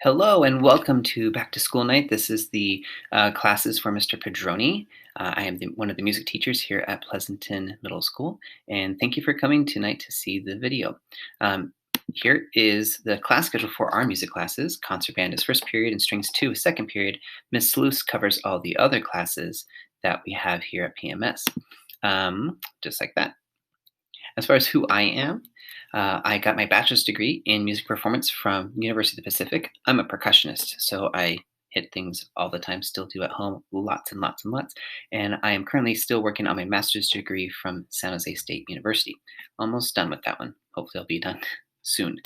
Hello and welcome to Back to School Night. This is the classes for Mr. Pedroni. I am one of the music teachers here at Pleasanton Middle School, and thank you for coming tonight to see the video. Here is the class schedule for our music classes. Concert band is first period and strings 2 is second period. Miss Luce covers all the other classes that we have here at PMS, just like that. As far as who I am, I got my bachelor's degree in music performance from University of the Pacific. I'm a percussionist, so I hit things all the time, still do at home, lots and lots and lots. And I am currently still working on my master's degree from San Jose State University. Almost done with that one. Hopefully, I'll be done soon.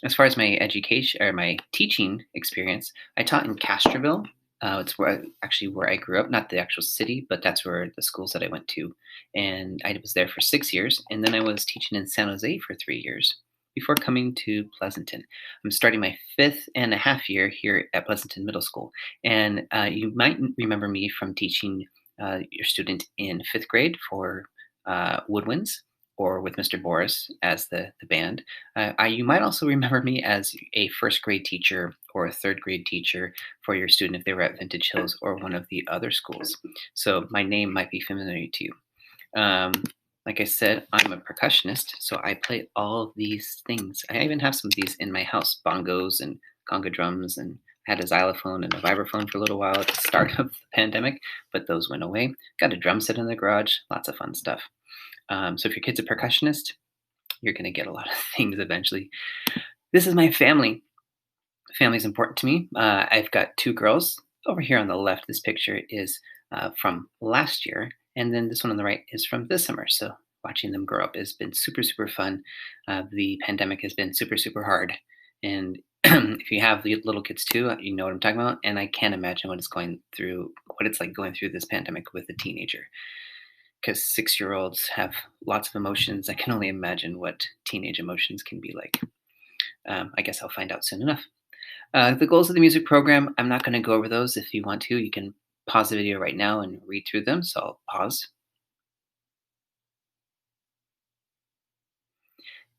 As far as my education or my teaching experience, I taught in Castroville. It's where I grew up, not the actual city, but that's where the schools that I went to. And I was there for 6 years, and then I was teaching in San Jose for 3 years before coming to Pleasanton. I'm starting my 5.5 year here at Pleasanton Middle School, and you might remember me from teaching your student in 5th grade for woodwinds, or with Mr. Boris as the band. You might also remember me as a 1st grade teacher or a 3rd grade teacher for your student if they were at Vintage Hills or one of the other schools. So my name might be familiar to you. Like I said, I'm a percussionist, so I play all these things. I even have some of these in my house, bongos and conga drums, and I had a xylophone and a vibraphone for a little while at the start of the pandemic, but those went away. Got a drum set in the garage, lots of fun stuff. So if your kid's a percussionist, you're going to get a lot of things eventually. This is my family. Family is important to me. I've got 2 girls. Over here on the left, this picture is from last year. And then this one on the right is from this summer. So watching them grow up has been super, super fun. The pandemic has been super, super hard. And if you have little kids too, you know what I'm talking about. And I can't imagine what it's like going through this pandemic with a teenager. Because 6-year-olds have lots of emotions. I can only imagine what teenage emotions can be like. I guess I'll find out soon enough. The goals of the music program, I'm not going to go over those. If you want to, you can pause the video right now and read through them. So I'll pause.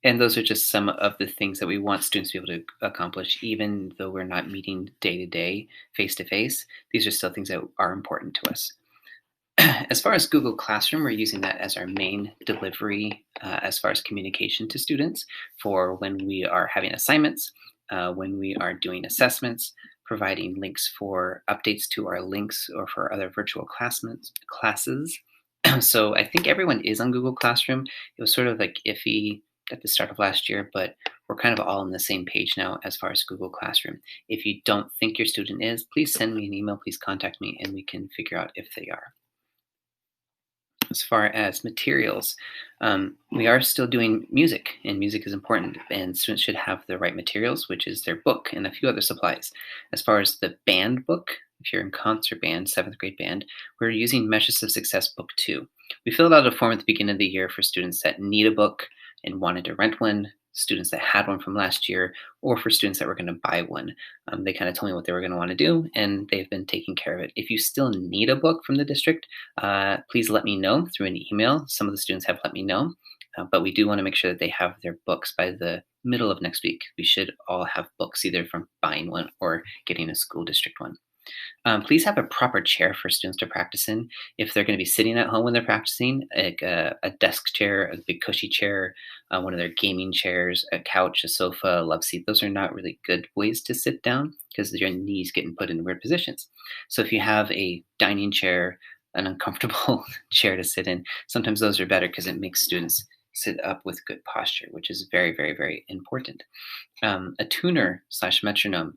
And those are just some of the things that we want students to be able to accomplish, even though we're not meeting day to day, face to face. These are still things that are important to us. As far as Google Classroom, we're using that as our main delivery as far as communication to students for when we are having assignments, when we are doing assessments, providing links for updates to our links or for other virtual classes. So I think everyone is on Google Classroom. It was sort of like iffy at the start of last year, but we're kind of all on the same page now as far as Google Classroom. If you don't think your student is, please send me an email, please contact me, and we can figure out if they are. As far as materials, we are still doing music, and music is important, and students should have the right materials, which is their book and a few other supplies. As far as the band book, if you're in concert band, 7th grade band, we're using Measures of Success Book 2. We filled out a form at the beginning of the year for students that need a book and wanted to rent one, students that had one from last year, or for students that were going to buy one. They kind of told me what they were going to want to do, and they've been taking care of it. If you still need a book from the district, please let me know through an email. Some of the students have let me know, but we do want to make sure that they have their books by the middle of next week. We should all have books either from buying one or getting a school district one. Please have a proper chair for students to practice in. If they're going to be sitting at home when they're practicing, like a desk chair, a big cushy chair, one of their gaming chairs, a couch, a sofa, a love seat, those are not really good ways to sit down because your knees getting put in weird positions. So if you have a dining chair, an uncomfortable chair to sit in, sometimes those are better because it makes students sit up with good posture, which is very, very, very important. A tuner / metronome.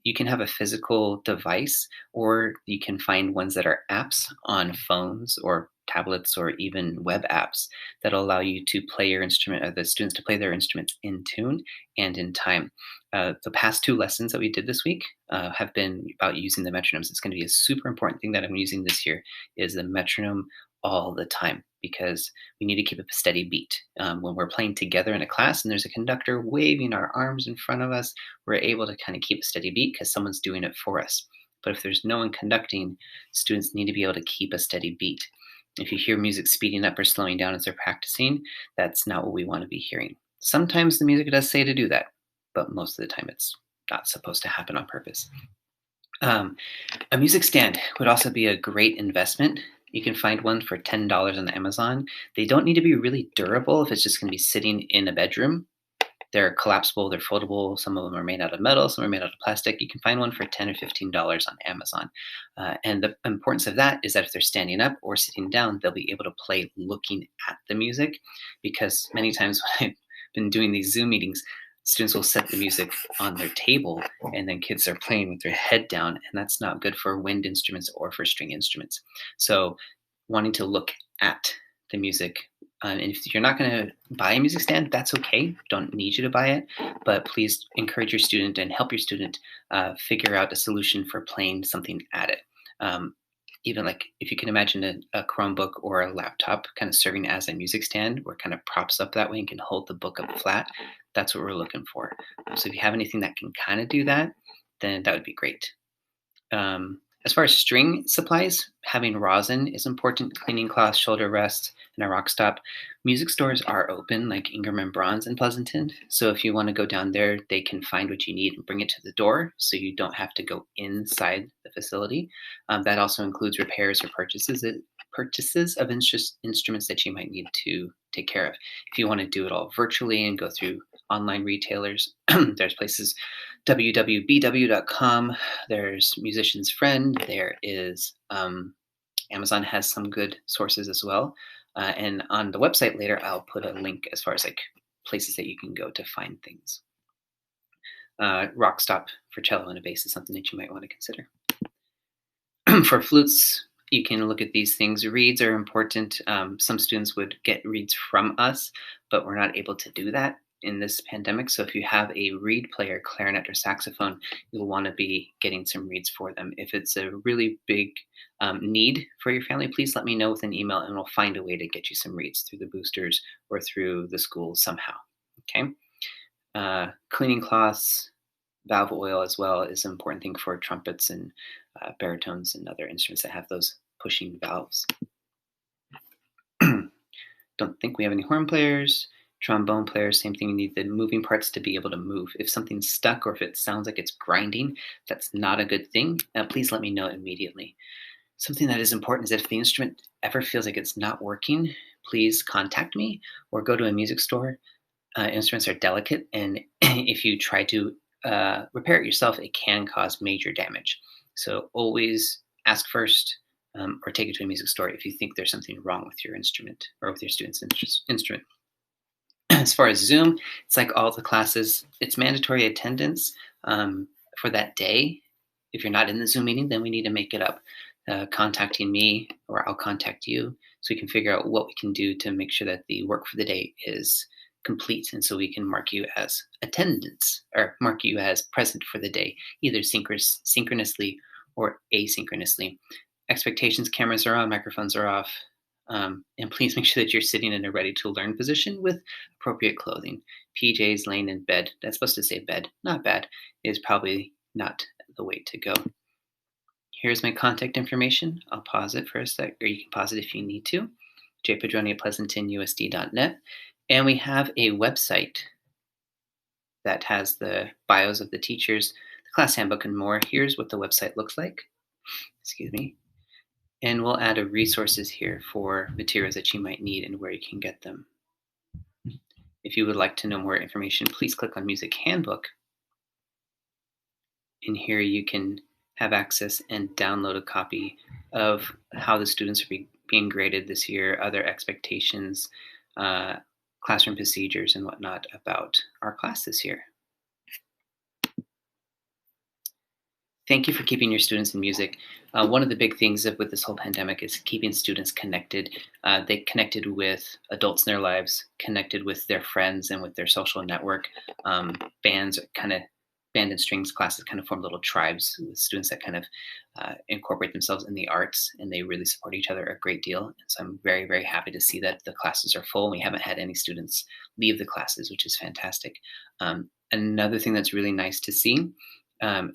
You can have a physical device, or you can find ones that are apps on phones or tablets or even web apps that allow you to play your instrument, or the students to play their instruments in tune and in time. The past 2 lessons that we did this week have been about using the metronomes. It's going to be a super important thing that I'm using this year is the metronome all the time, because we need to keep a steady beat. When we're playing together in a class and there's a conductor waving our arms in front of us, we're able to kind of keep a steady beat because someone's doing it for us. But if there's no one conducting, students need to be able to keep a steady beat. If you hear music speeding up or slowing down as they're practicing, that's not what we want to be hearing. Sometimes the music does say to do that, but most of the time it's not supposed to happen on purpose. Um, a music stand would also be a great investment. You can find one for $10 on Amazon. They don't need to be really durable if it's just going to be sitting in a bedroom. They're collapsible, they're foldable. Some of them are made out of metal, some are made out of plastic. You can find one for $10 or $15 on Amazon. And the importance of that is that if they're standing up or sitting down, they'll be able to play looking at the music. Because many times when I've been doing these Zoom meetings, students will set the music on their table and then kids are playing with their head down. And that's not good for wind instruments or for string instruments. So, wanting to look at the music, and if you're not going to buy a music stand, that's okay. Don't need you to buy it, but please encourage your student and help your student figure out a solution for playing something at it. Um, Even like if you can imagine a Chromebook or a laptop kind of serving as a music stand, where it kind of props up that way and can hold the book up flat, that's what we're looking for. So if you have anything that can kind of do that, then that would be great. As far as string supplies, having rosin is important, cleaning cloth, shoulder rests, and a rock stop. Music stores are open, like Ingram and Bronze in Pleasanton. So if you want to go down there, they can find what you need and bring it to the door so you don't have to go inside the facility. That also includes repairs or purchases of instruments that you might need to take care of. If you want to do it all virtually and go through online retailers, there's places www.bw.com. There's Musician's Friend. There is Amazon has some good sources as well. And on the website later, I'll put a link as far as like places that you can go to find things. Rock stop for cello and a bass is something that you might want to consider. For flutes, you can look at these things. Reeds are important. Some students would get reeds from us, but we're not able to do that in this pandemic. So if you have a reed player, clarinet or saxophone, you'll want to be getting some reeds for them. If it's a really big need for your family, please let me know with an email and we'll find a way to get you some reeds through the boosters or through the school somehow. Okay. Cleaning cloths, valve oil as well is an important thing for trumpets and baritones and other instruments that have those pushing valves. Don't think we have any horn players. Trombone players, same thing. You need the moving parts to be able to move. If something's stuck or if it sounds like it's grinding, that's not a good thing. Please let me know immediately. Something that is important is if the instrument ever feels like it's not working, please contact me or go to a music store. Instruments are delicate, and if you try to repair it yourself, it can cause major damage. So always ask first or take it to a music store if you think there's something wrong with your instrument or with your student's instrument. As far as Zoom, it's like all the classes, it's mandatory attendance for that day. If you're not in the Zoom meeting, then we need to make it up. Contacting me or I'll contact you so we can figure out what we can do to make sure that the work for the day is complete, and so we can mark you as attendance or mark you as present for the day, either synchronously or asynchronously. Expectations: cameras are on, microphones are off, and please make sure that you're sitting in a ready to learn position with appropriate clothing. PJs laying in bed, that's supposed to say bed, not bad, is probably not the way to go. Here's my contact information. I'll pause it for a sec, or you can pause it if you need to. jpedroni@pleasantonusd.net. And we have a website that has the bios of the teachers, the class handbook, and more. Here's what the website looks like. Excuse me. And we'll add a resources here for materials that you might need and where you can get them. If you would like to know more information, please click on Music Handbook. And here you can have access and download a copy of how the students are being graded this year, other expectations, classroom procedures, and whatnot about our class this year. Thank you for keeping your students in music. One of the big things with this whole pandemic is keeping students connected. They connected with adults in their lives, connected with their friends and with their social network. Band and strings classes kind of form little tribes with students that kind of incorporate themselves in the arts, and they really support each other a great deal. And so I'm very, very happy to see that the classes are full and we haven't had any students leave the classes, which is fantastic. Another thing that's really nice to see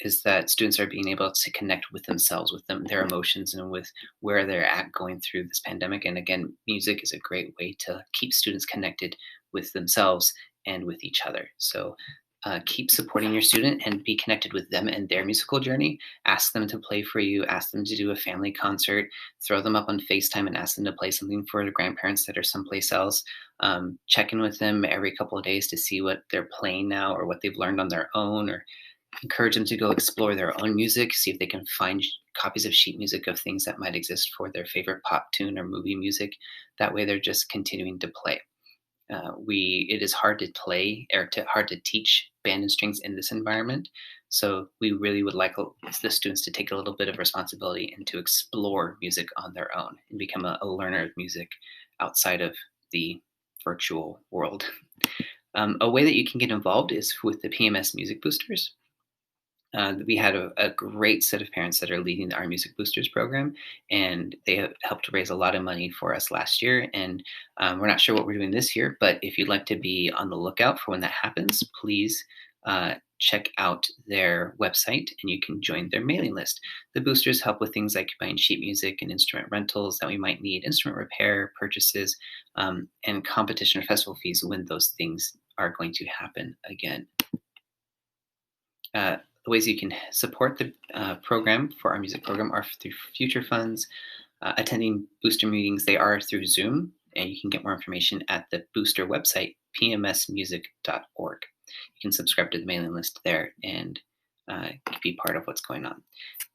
is that students are being able to connect with themselves, with their emotions, and with where they're at going through this pandemic. And again, music is a great way to keep students connected with themselves and with each other. So keep supporting your student and be connected with them and their musical journey. Ask them to play for you, ask them to do a family concert, throw them up on FaceTime and ask them to play something for their grandparents that are someplace else. Check in with them every couple of days to see what they're playing now or what they've learned on their own, or encourage them to go explore their own music, see if they can find copies of sheet music of things that might exist for their favorite pop tune or movie music. That way they're just continuing to play. It is hard to play or hard to teach band and strings in this environment. So we really would like the students to take a little bit of responsibility and to explore music on their own and become a learner of music outside of the virtual world. A way that you can get involved is with the PMS Music Boosters. We had a great set of parents that are leading our Music Boosters program, and they have helped raise a lot of money for us last year. And we're not sure what we're doing this year, but if you'd like to be on the lookout for when that happens, please check out their website and you can join their mailing list. The boosters help with things like buying sheet music and instrument rentals that we might need, instrument repair, purchases, and competition or festival fees when those things are going to happen again. The ways you can support the program for our music program are through future funds, attending booster meetings. They are through Zoom, and you can get more information at the booster website, pmsmusic.org. You can subscribe to the mailing list there and be part of what's going on.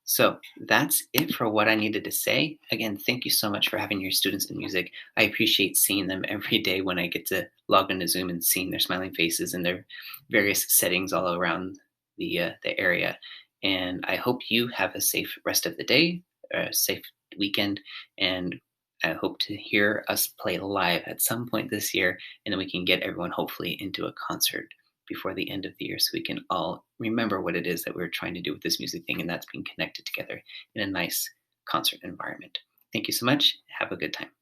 So that's it for what I needed to say. Again, thank you so much for having your students in music. I appreciate seeing them every day when I get to log into Zoom and seeing their smiling faces and their various settings all around the area. And I hope you have a safe rest of the day, a safe weekend, and I hope to hear us play live at some point this year, and then we can get everyone hopefully into a concert before the end of the year so we can all remember what it is that we're trying to do with this music thing, and that's being connected together in a nice concert environment. Thank you so much. Have a good time.